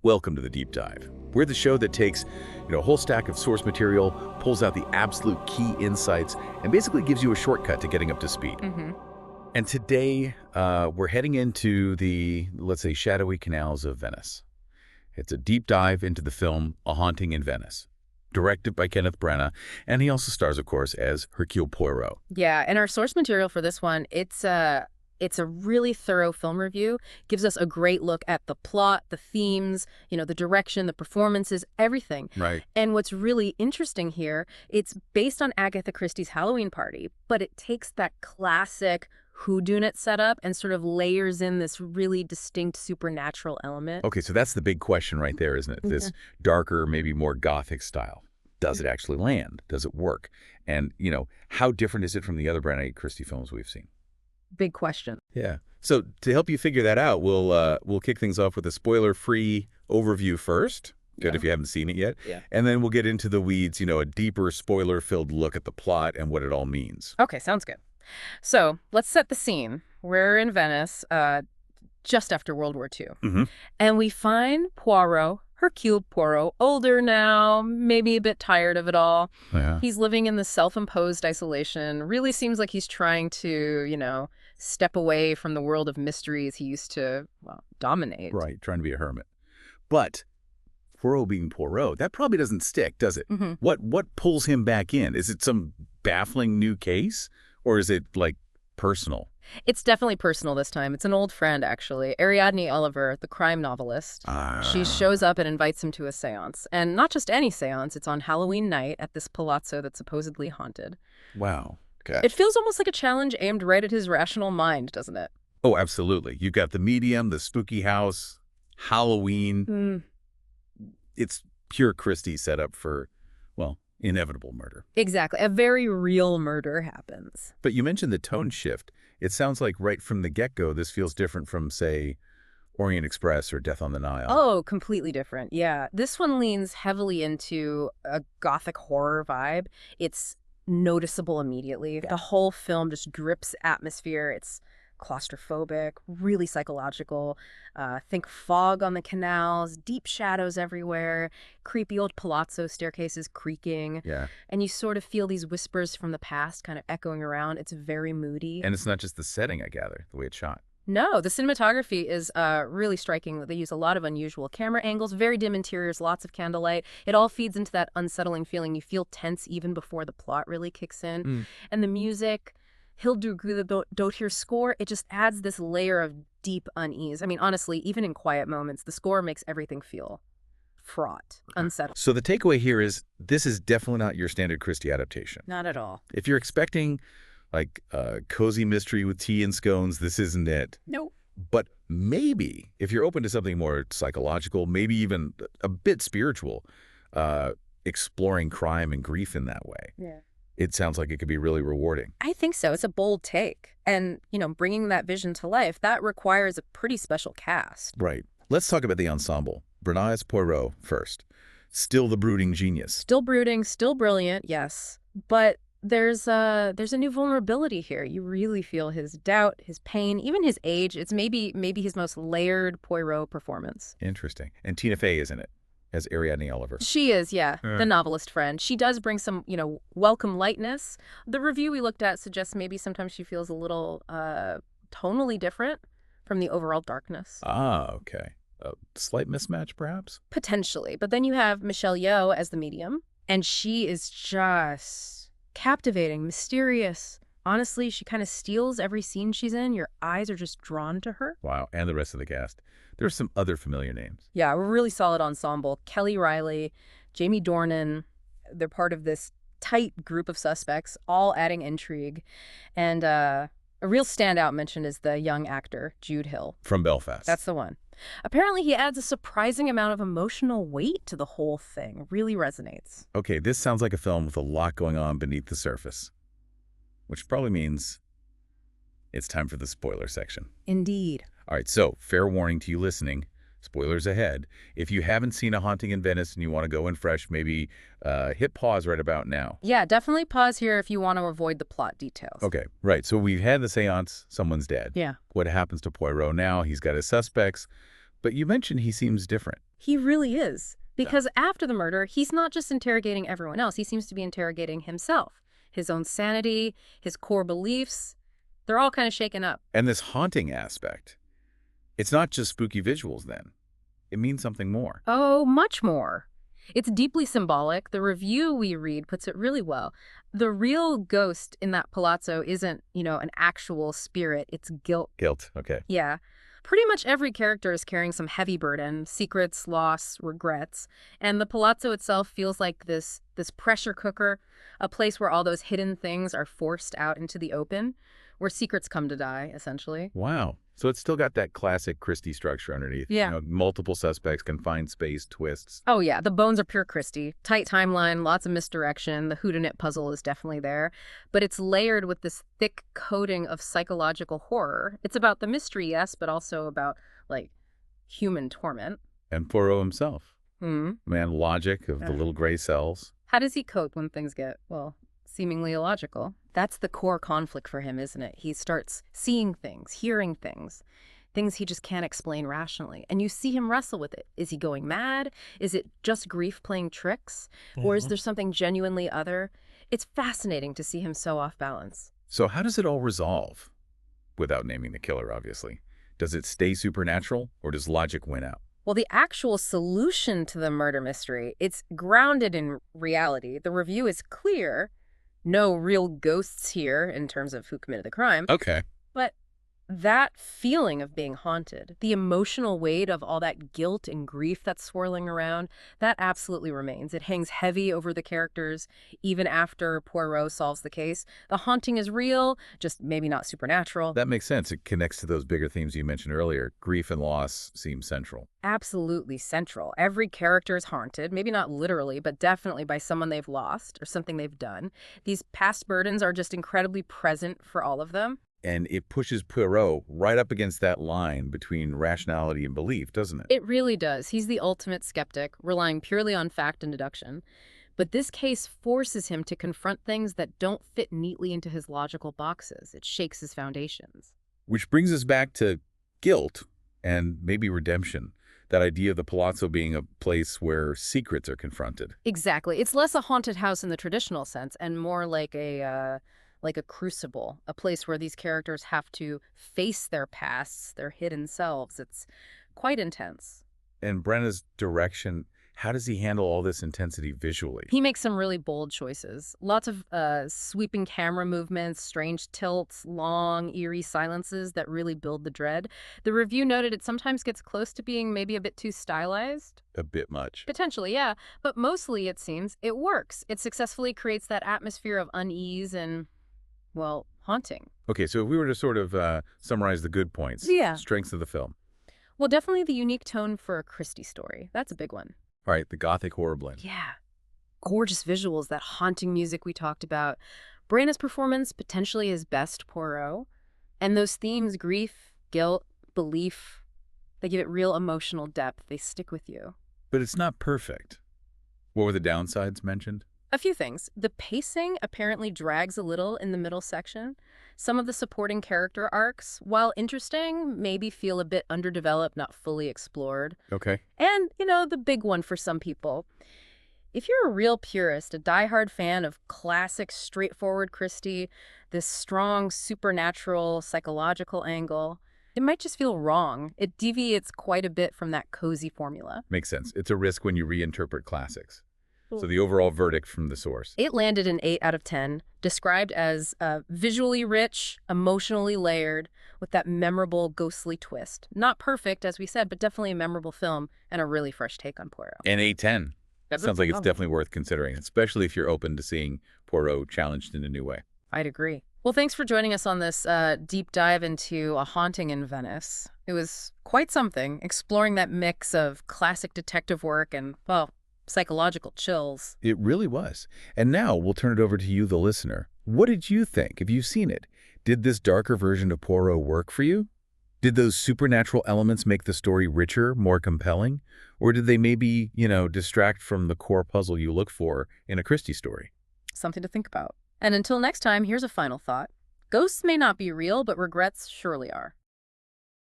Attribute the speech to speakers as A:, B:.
A: Welcome to the Deep Dive. We're the show that takes, a whole stack of source material, pulls out the absolute key insights, and basically gives you a shortcut to getting up to speed. And today, we're heading into the, let's say, shadowy canals of Venice. It's a deep dive into the film A Haunting in Venice, directed by Kenneth Branagh, and he also stars, of course, as Hercule Poirot.
B: Yeah, and our source material for this one, it's a really thorough film review. Gives us a great look at the plot, the themes, the direction, the performances, everything.
A: Right.
B: And what's really interesting here, it's based on Agatha Christie's Hallowe'en Party, but it takes that classic Whodunit setup and sort of layers in this really distinct supernatural element.
A: Okay, so that's the big question right there, isn't it? This darker, maybe more Gothic style. Does it actually land? Does it work? And, how different is it from the other Branagh Christie films we've seen?
B: Big question.
A: Yeah. So to help you figure that out, we'll kick things off with a spoiler-free overview first. Good if you haven't seen it yet.
B: Yeah.
A: And then we'll get into the weeds, a deeper spoiler-filled look at the plot and what it all means.
B: Okay, sounds good. So let's set the scene. We're in Venice just after World War II. And we find Poirot, Hercule Poirot, older now, maybe a bit tired of it all.
A: Yeah.
B: He's living in the self-imposed isolation. Really seems like he's trying to, step away from the world of mysteries he used to, dominate.
A: Right, trying to be a hermit. But Poirot being Poirot, that probably doesn't stick, does it? What pulls him back in? Is it some baffling new case? Or is it, personal?
B: It's definitely personal this time. It's an old friend, actually. Ariadne Oliver, the crime novelist. She shows up and invites him to a seance. And not just any seance. It's on Halloween night at this palazzo that's supposedly haunted.
A: Wow. Okay.
B: It feels almost like a challenge aimed right at his rational mind, doesn't it?
A: Oh, absolutely. You've got the medium, the spooky house, Halloween. It's pure Christie setup for, inevitable murder.
B: Exactly. A very real murder happens.
A: But you mentioned the tone shift. It sounds like right from the get-go, this feels different from, say, Orient Express or Death on the Nile.
B: Oh, completely different. Yeah. This one leans heavily into a Gothic horror vibe. It's noticeable immediately. The whole film just grips atmosphere. It's claustrophobic, really psychological. Think fog on the canals, deep shadows everywhere, creepy old palazzo staircases creaking.
A: Yeah.
B: And you sort of feel these whispers from the past kind of echoing around. It's very moody.
A: And it's not just the setting, I gather, the way it's shot.
B: No, the cinematography is really striking. They use a lot of unusual camera angles, very dim interiors, lots of candlelight. It all feeds into that unsettling feeling. You feel tense even before the plot really kicks in. And the music, Hildur Guðnadóttir's score, it just adds this layer of deep unease. I mean, honestly, even in quiet moments, the score makes everything feel fraught, unsettling.
A: So the takeaway here is this is definitely not your standard Christie adaptation.
B: Not at all.
A: If you're expecting cozy mystery with tea and scones, this isn't it.
B: Nope.
A: But maybe if you're open to something more psychological, maybe even a bit spiritual, exploring crime and grief in that way.
B: Yeah.
A: It sounds like it could be really rewarding.
B: I think so. It's a bold take. And, bringing that vision to life, that requires a pretty special cast.
A: Right. Let's talk about the ensemble. Branagh's Poirot first. Still the brooding genius.
B: Still brooding, still brilliant, yes. But there's a new vulnerability here. You really feel his doubt, his pain, even his age. It's maybe his most layered Poirot performance.
A: Interesting. And Tina Fey is in it as Ariadne Oliver.
B: She is, yeah, the novelist friend. She does bring some, welcome lightness. The review we looked at suggests maybe sometimes she feels a little tonally different from the overall darkness.
A: Ah, okay. A slight mismatch, perhaps?
B: Potentially. But then you have Michelle Yeoh as the medium, and she is just captivating, mysterious. Honestly, she kind of steals every scene she's in. Your eyes are just drawn to her.
A: Wow, and the rest of the cast. There's some other familiar names.
B: Yeah, a really solid ensemble. Kelly Riley, Jamie Dornan, they're part of this tight group of suspects, all adding intrigue. And a real standout mention is the young actor, Jude Hill.
A: From Belfast.
B: That's the one. Apparently, he adds a surprising amount of emotional weight to the whole thing. Really resonates.
A: Okay, this sounds like a film with a lot going on beneath the surface, which probably means it's time for the spoiler section.
B: Indeed.
A: All right, so fair warning to you listening. Spoilers ahead. If you haven't seen A Haunting in Venice and you want to go in fresh, maybe hit pause right about now.
B: Yeah, definitely pause here if you want to avoid the plot details.
A: Okay, right. So we've had the seance. Someone's dead.
B: Yeah.
A: What happens to Poirot now? He's got his suspects. But you mentioned he seems different.
B: He really is. Because after the murder, he's not just interrogating everyone else. He seems to be interrogating himself, his own sanity, his core beliefs. They're all kind of shaken up.
A: And this haunting aspect, it's not just spooky visuals then. It means something more.
B: Oh, much more. It's deeply symbolic. The review we read puts it really well. The real ghost in that palazzo isn't, an actual spirit. It's guilt.
A: Guilt, okay.
B: Yeah. Pretty much every character is carrying some heavy burden, secrets, loss, regrets. And the palazzo itself feels like this pressure cooker, a place where all those hidden things are forced out into the open, where secrets come to die, essentially.
A: Wow. So it's still got that classic Christie structure underneath.
B: Yeah.
A: Multiple suspects, confined space, twists.
B: Oh, yeah. The bones are pure Christie. Tight timeline, lots of misdirection. The Whodunit puzzle is definitely there. But it's layered with this thick coating of psychological horror. It's about the mystery, yes, but also about, human torment.
A: And Poirot himself.
B: Hmm.
A: Man, logic of the little gray cells.
B: How does he cope when things get, seemingly illogical? That's the core conflict for him, isn't it? He starts seeing things, hearing things he just can't explain rationally. And you see him wrestle with it. Is he going mad? Is it just grief playing tricks? Or is there something genuinely other? It's fascinating to see him so off balance.
A: So how does it all resolve? Without naming the killer, obviously. Does it stay supernatural, or does logic win out?
B: Well, the actual solution to the murder mystery, it's grounded in reality. The review is clear. No real ghosts here in terms of who committed the crime.
A: Okay.
B: But that feeling of being haunted, the emotional weight of all that guilt and grief that's swirling around, that absolutely remains. It hangs heavy over the characters even after Poirot solves the case. The haunting is real, just maybe not supernatural.
A: That makes sense. It connects to those bigger themes you mentioned earlier. Grief and loss seem central.
B: Absolutely central. Every character is haunted, maybe not literally, but definitely by someone they've lost or something they've done. These past burdens are just incredibly present for all of them.
A: And it pushes Poirot right up against that line between rationality and belief, doesn't it?
B: It really does. He's the ultimate skeptic, relying purely on fact and deduction. But this case forces him to confront things that don't fit neatly into his logical boxes. It shakes his foundations.
A: Which brings us back to guilt and maybe redemption. That idea of the palazzo being a place where secrets are confronted.
B: Exactly. It's less a haunted house in the traditional sense and more like a crucible, a place where these characters have to face their pasts, their hidden selves. It's quite intense.
A: And Branagh's direction, how does he handle all this intensity visually?
B: He makes some really bold choices. Lots of sweeping camera movements, strange tilts, long, eerie silences that really build the dread. The review noted it sometimes gets close to being maybe a bit too stylized.
A: A bit much.
B: Potentially, yeah. But mostly, it seems, it works. It successfully creates that atmosphere of unease and, haunting.
A: Okay, so if we were to sort of summarize the good points, strengths of the film.
B: Well, definitely the unique tone for a Christie story. That's a big one.
A: All right, the Gothic horror blend.
B: Yeah. Gorgeous visuals, that haunting music we talked about. Branagh's performance, potentially his best Poirot. And those themes, grief, guilt, belief, they give it real emotional depth. They stick with you.
A: But it's not perfect. What were the downsides mentioned?
B: A few things. The pacing apparently drags a little in the middle section. Some of the supporting character arcs, while interesting, maybe feel a bit underdeveloped, not fully explored.
A: Okay.
B: And, the big one for some people. If you're a real purist, a diehard fan of classic, straightforward Christie, this strong, supernatural, psychological angle, it might just feel wrong. It deviates quite a bit from that cozy formula.
A: Makes sense. It's a risk when you reinterpret classics. So the overall verdict from the source.
B: It landed an 8 out of 10, described as visually rich, emotionally layered, with that memorable ghostly twist. Not perfect, as we said, but definitely a memorable film and a really fresh take on Poirot.
A: And 8-10. That sounds like it's definitely worth considering, especially if you're open to seeing Poirot challenged in a new way.
B: I'd agree. Well, thanks for joining us on this deep dive into A Haunting in Venice. It was quite something, exploring that mix of classic detective work and, psychological chills.
A: It really was. And now we'll turn it over to you, the listener. What did you think? Have you seen it? Did this darker version of Poirot work for you? Did those supernatural elements make the story richer, more compelling? Or did they maybe, distract from the core puzzle you look for in a Christie story?
B: Something to think about. And until next time, here's a final thought. Ghosts may not be real, but regrets surely are.